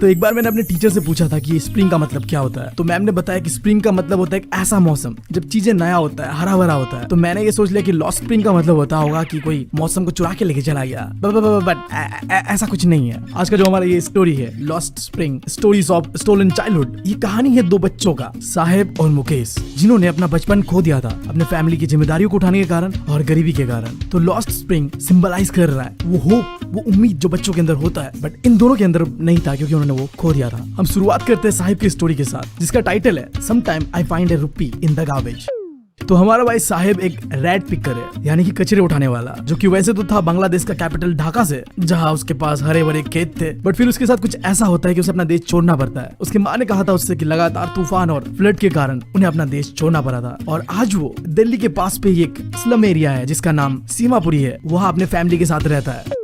तो एक बार मैंने अपने टीचर से पूछा था कि स्प्रिंग का मतलब क्या होता है। तो मैम ने बताया कि स्प्रिंग का मतलब होता है एक ऐसा मौसम जब चीजें नया होता है, हरा भरा होता है। तो मैंने ये सोच लिया कि लॉस्ट स्प्रिंग का मतलब होता होगा कि कोई मौसम को चुरा के लेके चला गया, बट ऐसा कुछ नहीं है। आज का जो हमारा ये स्टोरी है, lost spring stories of stolen childhood, ये कहानी है दो बच्चों का, साहिब और मुकेश, जिन्होंने अपना बचपन खो दिया था अपने फैमिली की जिम्मेदारियों को उठाने के कारण और गरीबी के कारण। तो लॉस्ट स्प्रिंग सिंबलाइज कर रहा है वो होप, वो उम्मीद जो बच्चों के अंदर होता है, बट इन दोनों के अंदर नहीं था क्योंकि उन्होंने वो खो दिया था। हम शुरुआत करते हैं साहिब की स्टोरी के साथ, जिसका टाइटल है some time I find a rupee in the garbage. तो हमारा भाई साहिब एक रैट पिकर है, यानी कि कचरे उठाने वाला, जो कि वैसे तो था बांग्लादेश का कैपिटल ढाका से, जहां उसके पास हरे भरे खेत थे। बट फिर उसके साथ कुछ ऐसा होता है कि उसे अपना देश छोड़ना पड़ता है। उसकी माँ ने कहा था उससे कि लगातार तूफान और फ्लड के कारण उन्हें अपना देश छोड़ना पड़ा था। और आज वो दिल्ली के पास पे ही एक स्लम एरिया है जिसका नाम सीमापुरी है, वहाँ अपने फैमिली के साथ रहता है।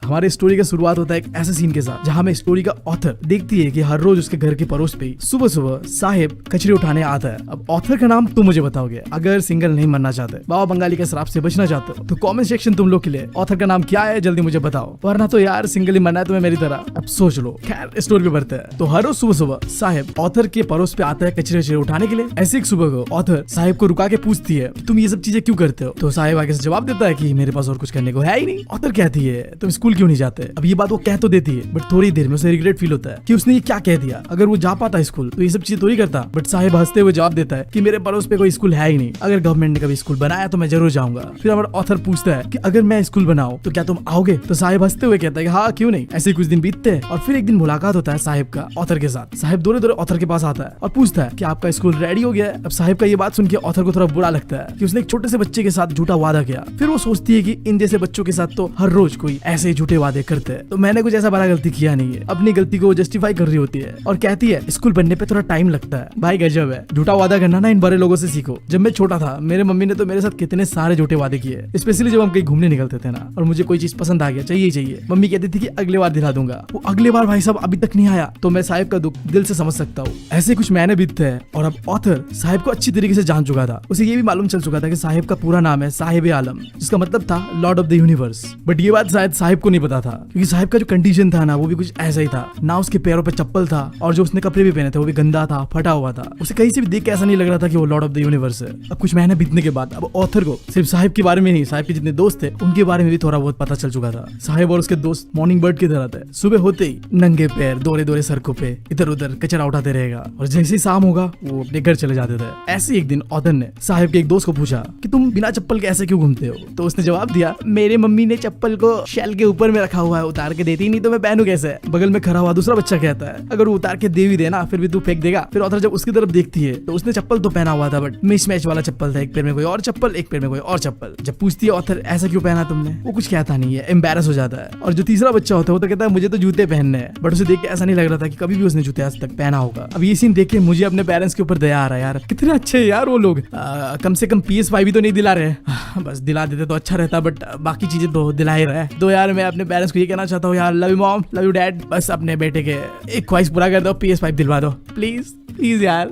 हमारे स्टोरी का शुरुआत होता है एक ऐसे सीन के साथ जहां में स्टोरी का ऑथर देखती है कि हर रोज उसके घर के पड़ोस पे सुबह सुबह साहिब कचरे उठाने आता है। अब ऑथर का नाम तुम मुझे बताओगे। अगर सिंगल नहीं मरना चाहते, बाबा बंगाली के श्राप से बचना चाहते हो, तो कमेंट सेक्शन तुम लोग के लिए ऑथर का नाम क्या है जल्दी मुझे बताओ, वरना तो यार सिंगल ही मरना है तुम्हें मेरी तरह। अब सोच लो। खैर स्टोरी पे बढ़ते हैं। तो हर रोज सुबह सुबह साहिब ऑथर के पड़ोस पे आता है कचरे उठाने के लिए। ऐसे एक सुबह को ऑथर साहिब को रुका के पूछती है तुम ये सब चीजें क्यों करते हो। तो साहिब आगे से जवाब देता है कि मेरे पास और कुछ करने को है ही नहीं। ऑथर कहती है तुम स्कूल क्यों नहीं जाते। अब ये बात वो कह तो देती है, बट थोड़ी देर में उसे रिग्रेट फील होता है कि उसने ये क्या कह दिया। अगर वो जा पाता स्कूल तो ये सब चीजें थोड़ी करता। बट साहिब हंसते हुए जवाब देता है कि मेरे पड़ोस पे कोई स्कूल है ही नहीं, अगर गवर्नमेंट ने कभी स्कूल बनाया तो मैं जरूर जाऊंगा। फिर हमारा ऑथर पूछता है कि अगर मैं स्कूल बनाऊं तो क्या तुम आओगे। तो साहिब हंसते हुए कहता है कि हाँ क्यों नहीं। ऐसे कुछ दिन बीतते हैं और फिर एक दिन मुलाकात होता है साहिब का ऑथर के साथ। साहिब दूर दूर ऑथर के पास आता है और पूछता है कि आपका स्कूल रेडी हो गया है। अब साहिब का ये बात सुन के ऑथर को थोड़ा बुरा लगता है कि उसने एक छोटे से बच्चे के साथ झूठा वादा किया। फिर वो सोचती है कि इन जैसे बच्चों के साथ तो हर रोज कोई ऐसे ही झूठे वादे करते हैं, तो मैंने कुछ ऐसा बड़ा गलती किया नहीं है। अपनी गलती को जस्टिफाई कर रही होती है और कहती है स्कूल बनने पे थोड़ा टाइम लगता है। भाई गजब है, झूठा वादा करना ना इन बड़े लोगों से सीखो। जब मैं छोटा था मेरे मम्मी ने तो मेरे साथ कितने सारे झूठे वादे किए, स्पेशली जब हम कहीं घूमने निकलते थे ना और मुझे कोई चीज पसंद आ गया, चाहिए चाहिए, मम्मी कहती थी कि अगले बार दिला दूंगा। वो अगले बार भाई साहब अभी तक नहीं आया। तो मैं साहिब का दुख दिल से समझ सकता हूँ। ऐसे कुछ महीने बीतते हैं और अब ऑथर साहिब को अच्छी तरीके से जान चुका था। उसे ये भी मालूम चल चुका था कि साहिब का पूरा नाम है साहिब आलम, जिसका मतलब था Lord of the universe. But ये बात शायद साहिब को नहीं पता था, क्योंकि साहिब का जो कंडीशन था ना वो भी कुछ ऐसा ही था। ना उसके पैरों पे चप्पल था और जो उसने कपड़े भी पहने थे वो भी गंदा था, फटा हुआ था। उसे कहीं से भी देख के ऐसा नहीं लग रहा था कि वो लॉर्ड ऑफ द यूनिवर्स है। अब कुछ महीने बीतने के बाद अब ऑथर को सिर्फ साहिब के बारे में नहीं, साहिब के जितने दोस्त थे उनके बारे में भी थोड़ा बहुत पता चल चुका था। साहिब और उसके दोस्त मॉर्निंग बर्ड की तरह थे। सुबह होते ही नंगे पैर दौरे दौरे सड़कों पे इधर उधर कचरा उठाते रहेगा और जैसे ही शाम होगा वो अपने घर चले जाते थे। ऐसे एक दिन ऑथर ने साहिब के एक दोस्त को पूछा कि तुम बिना चप्पल के ऐसे क्यों घूमते हो। तो उसने जवाब दिया मेरे मम्मी ने चप्पल को शेल के ऊपर में रखा हुआ है, उतार के देती नहीं तो मैं पहनूं कैसे। बगल में खड़ा हुआ दूसरा बच्चा कहता है अगर वो उतार के दे भी देना फिर भी तू फेंक देगा। फिर ऑथर जब उसकी तरफ देखती है तो उसने चप्पल तो पहना हुआ था बट मिस मैच वाला चप्पल था, एक पैर में कोई और चप्पल एक पैर में कोई और चप्पल। जब पूछती है ऑथर ऐसा क्यों पहना तुमने, वो कुछ कहता नहीं है, एम्बैरस हो जाता है। और जो तीसरा बच्चा होता है वो तो कहता है मुझे तो जूते पहनने हैं, बट उसे देख के ऐसा नहीं लग रहा था कि कभी भी उसने जूते आज तक पहना होगा। अब ये सीन देख के मुझे अपने पेरेंट्स के ऊपर दया आ रहा है यार, कितने अच्छे हैं यार वो लोग। कम से कम PS5 भी तो नहीं दिला रहे, बस दिला देते तो अच्छा रहता, बट बाकी चीजें तो दिला ही रहे। तो यार मैं अपने पेरेंट्स को ये कहना चाहता हूँ यार, love you mom, love you dad, बस अपने बेटे के एक ख्वाहिश पूरा कर दो, PS5 दिलवा दो प्लीज प्लीज यार।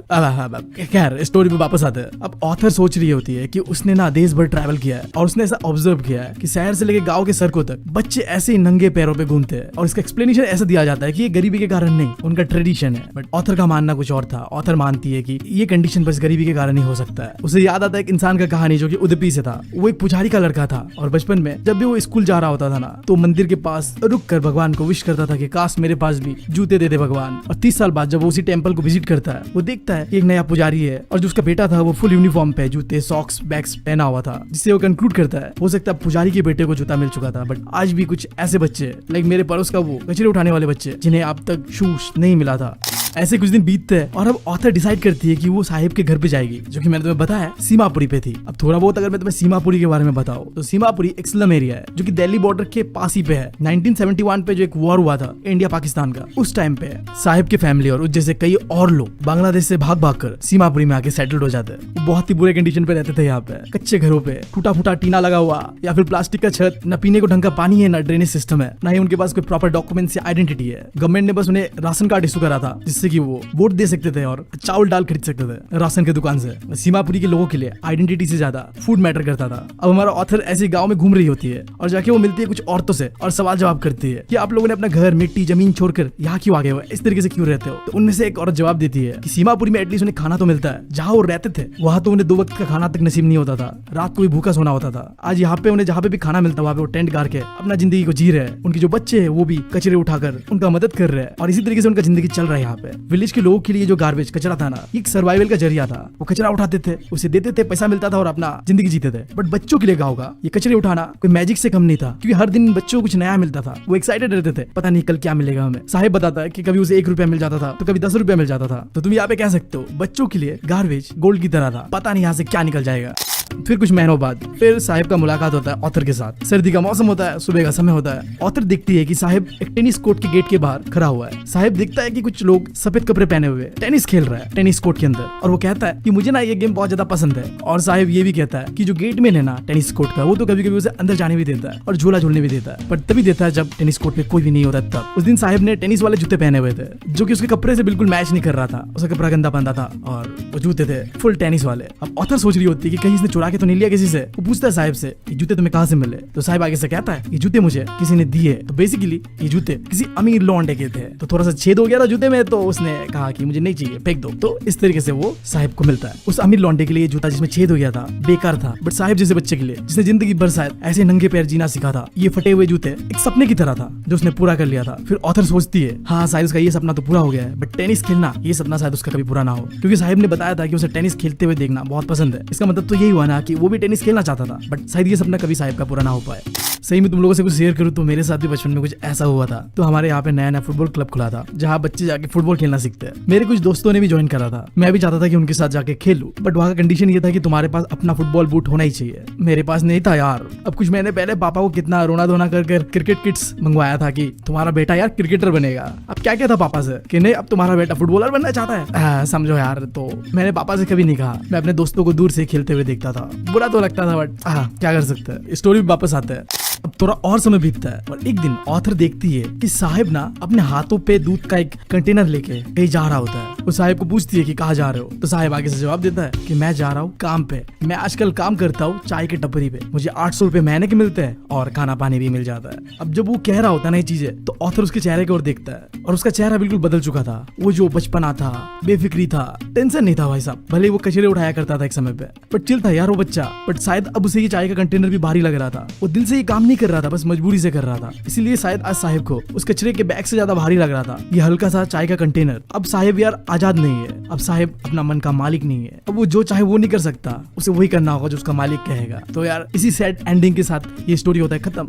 खैर स्टोरी पे वापस आते हैं। अब ऑथर सोच रही होती है कि उसने ना देश भर ट्रैवल किया है और उसने ऐसा ऑब्जर्व किया है कि शहर से लेके गांव के सड़कों तक बच्चे ऐसे ही नंगे पैरों पे घूमते हैं और इसका एक्सप्लेनेशन ऐसा दिया जाता है कि ये गरीबी के कारण नहीं, उनका ट्रेडिशन है। बट ऑथर का मानना कुछ और था। ऑथर मानती है कि ये कंडीशन बस गरीबी के कारण ही हो सकता है। उसे याद आता है एक इंसान का कहानी जो कि उदुपी से था। वो एक पुजारी का लड़का था और बचपन में जब भी वो स्कूल जा रहा होता था ना तो मंदिर के पास रुक कर भगवान को विश करता था कि काश मेरे पास भी जूते दे दे भगवान। और 30 साल बाद जब वो उसी टेम्पल को विजिट करता है वो देखता है एक नया पुजारी है और जो उसका बेटा था वो फुल यूनिफॉर्म पे जूते सॉक्स बैग्स पहना हुआ था, जिससे वो कंक्लूड करता है हो सकता है पुजारी के बेटे को जूता मिल चुका था। बट आज भी कुछ ऐसे बच्चे लाइक मेरे पड़ोस का वो कचरे उठाने वाले बच्चे जिन्हें अब तक शूज नहीं मिला था। ऐसे कुछ दिन बीतते हैं और अब ऑथर डिसाइड करती है कि वो साहिब के घर पे जाएगी, जो कि मैंने तुम्हें बताया सीमापुरी पे थी। अब थोड़ा बहुत अगर मैं तुम्हें सीमापुरी के बारे में बताऊं तो सीमापुरी एक स्लम एरिया है जो कि दिल्ली बॉर्डर के पास ही पे है। 1971 पे जो एक वॉर हुआ था इंडिया पाकिस्तान का, उस टाइम पे साहिब की फैमिली और जैसे कई और लोग बांग्लादेश से भाग भाग कर सीमापुरी में आके सेटल्ड हो जाते हैं। वो बहुत ही बुरे कंडीशन पे रहते थे यहाँ पे, कच्चे घरों पे टूटा फूटा टीना लगा हुआ या फिर प्लास्टिक का छत, न पीने को ढंग का पानी है, न ड्रेनेज सिस्टम है, न ही उनके पास कोई प्रॉपर डॉक्यूमेंट्स या आइडेंटिटी है। गवर्नमेंट ने बस उन्हें राशन कार्ड इशू करा था जिससे जिससे कि वो वोट दे सकते थे और चावल दाल खरीद सकते थे राशन के दुकान से। सीमापुरी के लोगों के लिए आइडेंटिटी से ज्यादा फूड मैटर करता था। अब हमारा ऑथर ऐसे गांव में घूम रही होती है और जाके वो मिलती है कुछ औरतों से और सवाल जवाब करती है कि आप लोगों ने अपना घर, मिट्टी, जमीन छोड़कर यहाँ क्यों आ गए हो, इस तरीके से क्यों रहते हो। तो उनमें से एक औरत जवाब देती है कि सीमापुरी में एटलीस्ट उन्हें खाना तो मिलता है, जहाँ वो रहते थे वहाँ तो उन्हें 2 वक्त का खाना तक नसीब नहीं होता था, रात को भी भूखा सोना होता था। आज यहाँ पे उन्हें जहाँ पे भी खाना मिलता है वहाँ पे वो टेंट गाड़ के अपना जिंदगी को जी रहे हैं। उनके जो बच्चे हैं वो भी कचरे उठाकर उनका मदद कर रहे हैं और इसी तरीके से उनका जिंदगी चल रहा है। यहाँ पे विलेज के लोगों के लिए जो गार्बेज कचरा था ना, एक सर्वाइवल का जरिया था। वो कचरा उठाते थे, उसे देते थे, पैसा मिलता था और अपना जिंदगी जीते थे। बट बच्चों के लिए गाँव का ये कचरे उठाना कोई मैजिक से कम नहीं था, क्योंकि हर दिन बच्चों को कुछ नया मिलता था। वो एक्साइटेड रहते थे, पता नहीं कल क्या मिलेगा हमें। साहिब बताता है कि कभी उसे 1 रुपया मिल जाता था तो कभी 10 रुपया मिल जाता था। तो तुम यहाँ पे कह सकते हो बच्चों के लिए गार्बेज गोल्ड की तरह था, पता नहीं यहाँ से क्या निकल जाएगा। फिर कुछ महीनों बाद फिर साहिब का मुलाकात होता है ऑथर के साथ। सर्दी का मौसम होता है, सुबह का समय होता है। ऑथर देखती है कि साहिब एक टेनिस कोर्ट के गेट के बाहर खड़ा हुआ है। साहिब देखता है कि कुछ लोग सफेद कपड़े पहने हुए टेनिस खेल रहा है टेनिस कोर्ट के अंदर, और वो कहता है कि मुझे ना ये गेम बहुत ज्यादा पसंद है। और साहिब ये भी कहता है कि जो गेट मैन है ना टेनिस कोर्ट का, वो तो कभी कभी उसे अंदर जाने भी देता है और झूला झूलने भी देता है, पर तभी देता है जब टेनिस कोर्ट पे कोई भी नहीं होता तब। उस दिन साहिब ने टेनिस वाले जूते पहने हुए थे जो कि उसके कपड़े से बिल्कुल मैच नहीं कर रहा था। उसका कपड़ा गंदा पहनता था और वो जूते थे फुल टेनिस वाले। अब ऑथर सोच रही होती है कि कहीं इसने चुरा के तो नहीं लिया किसी से। वो पूछता है साहिब से कि जूते तुम्हें कहाँ से मिले। तो साहिब आगे से कहता है ये जूते मुझे किसी ने दिए। तो बेसिकली ये जूते किसी अमीर लौंडे के थे। तो थोड़ा सा छेद हो गया था जूते में, तो उसने कहा कि मुझे नहीं चाहिए, फेंक दो। तो इस तरीके से वो साहिब को मिलता है। उस अमीर लौंडे के लिए जूता जिसमें छेद हो गया था बेकार था, बट साहिब जैसे बच्चे के लिए जिसने जिंदगी भर शायद ऐसे नंगे पैर जीना सीखा था, ये फटे हुए जूते एक सपने की तरह था जो उसने पूरा कर लिया था। फिर ऑथर सोचती है हाँ शायद उसका ये सपना तो पूरा हो गया है, बट टेनिस खेलना ये सपना शायद उसका कभी पूरा ना हो, क्योंकि साहिब ने बताया था कि उसे टेनिस खेलते हुए देखना बहुत पसंद है। इसका मतलब तो यही हुआ ना कि वो भी टेनिस खेलना चाहता था, बट शायद ये सपना कभी साहिब का पूरा ना हो पाए। सही में तुम लोगों से कुछ शेयर करूं तो मेरे साथ भी बचपन में कुछ ऐसा हुआ था। तो हमारे यहाँ पे नया नया फुटबॉल क्लब खुला था जहाँ बच्चे जाके फुटबॉल खेलना सीखते हैं। मेरे कुछ दोस्तों ने भी ज्वाइन करा था, मैं भी चाहता था कि उनके साथ जाके खेलूं, बट वहाँ का कंडीशन ये था कि तुम्हारे पास अपना फुटबॉल बूट होना ही चाहिए। मेरे पास नहीं था यार। अब कुछ महीने पहले पापा को कितना रोना धोना कर क्रिकेट किट्स मंगवाया था कि तुम्हारा बेटा यार क्रिकेटर बनेगा। अब क्या क्या था पापा से कि नहीं अब तुम्हारा बेटा फुटबॉलर बनना चाहता है, समझो यार। तो मैंने पापा से कभी नहीं कहा, मैं अपने दोस्तों को दूर से खेलते हुए देखता था। बुरा तो लगता था बट क्या कर सकते हैं, स्टोरी भी वापस आता है। अब थोड़ा और समय बीतता है और एक दिन ऑथर देखती है कि साहिब ना अपने हाथों पे दूध का एक कंटेनर लेके कहीं जा रहा होता है। वो साहिब को पूछती है कि कहाँ जा रहे हो। तो साहिब आगे से जवाब देता है कि मैं जा रहा हूँ काम पे। मैं आजकल काम करता हूँ चाय के टपरी पे, मुझे 800 रुपए महीने के मिलते हैं और खाना पानी भी मिल जाता है। अब जब वो कह रहा होता है ना ये चीजें, तो ऑथर उसके चेहरे की ओर देखता है और उसका चेहरा बिल्कुल बदल चुका था। वो जो बचपना था, बेफिक्री था, टेंशन नहीं था भाई साहब। भले वो कचरे उठाया करता था एक समय पे, बट चिल था यार वो बच्चा। बट शायद अब उसे ये चाय का कंटेनर भी भारी लग रहा था। वो दिल से ये काम नहीं कर रहा था, बस मजबूरी से कर रहा था। इसीलिए शायद आज साहिब को उस कचरे के बैग से ज्यादा भारी लग रहा था ये हल्का सा चाय का कंटेनर। अब साहिब यार आजाद नहीं है, अब साहिब अपना मन का मालिक नहीं है। अब वो जो चाहे वो नहीं कर सकता, उसे वही करना होगा जो उसका मालिक कहेगा। तो यार इसी सैड एंडिंग के साथ ये स्टोरी होता है खत्म।